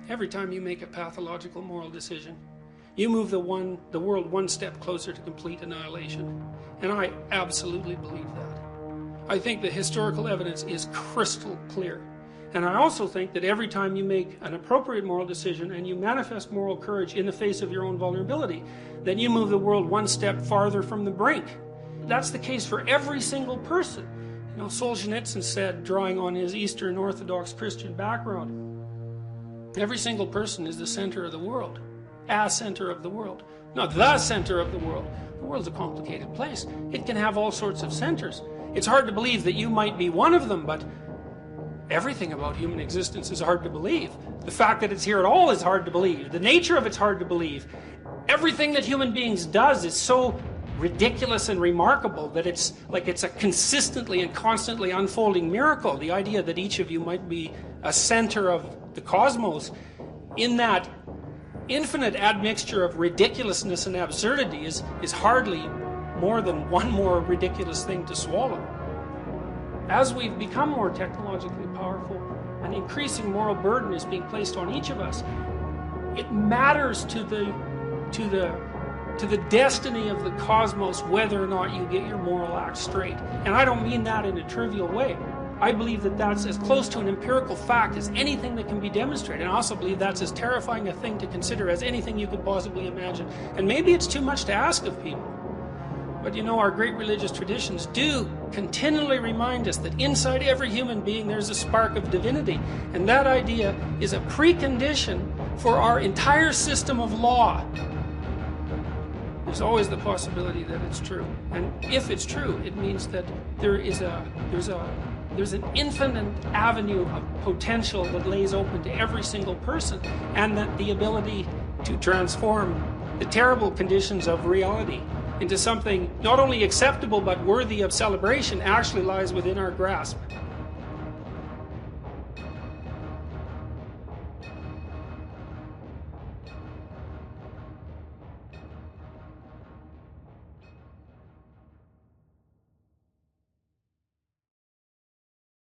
Every time you make a pathological moral decision, you move the world one step closer to complete annihilation. And I absolutely believe that. I think the historical evidence is crystal clear. And I also think that every time you make an appropriate moral decision and you manifest moral courage in the face of your own vulnerability, then you move the world one step farther from the brink. That's the case for every single person. You know, Solzhenitsyn said, drawing on his Eastern Orthodox Christian background, every single person is the center of the world. A center of the world. Not the center of the world. The world's a complicated place. It can have all sorts of centers. It's hard to believe that you might be one of them, but everything about human existence is hard to believe. The fact that it's here at all is hard to believe. The nature of it's hard to believe. Everything that human beings does is so ridiculous and remarkable that it's like it's a consistently and constantly unfolding miracle. The idea that each of you might be a center of the cosmos in that infinite admixture of ridiculousness and absurdity is hardly more than one more ridiculous thing to swallow. As we've become more technologically powerful, an increasing moral burden is being placed on each of us. It matters to the destiny of the cosmos whether or not you get your moral act straight. And I don't mean that in a trivial way. I believe that that's as close to an empirical fact as anything that can be demonstrated. And I also believe that's as terrifying a thing to consider as anything you could possibly imagine. And maybe it's too much to ask of people. But you know, our great religious traditions do continually remind us that inside every human being there's a spark of divinity. And that idea is a precondition for our entire system of law. There's always the possibility that it's true. And if it's true, it means that there's an infinite avenue of potential that lays open to every single person, and that the ability to transform the terrible conditions of reality into something not only acceptable but worthy of celebration actually lies within our grasp.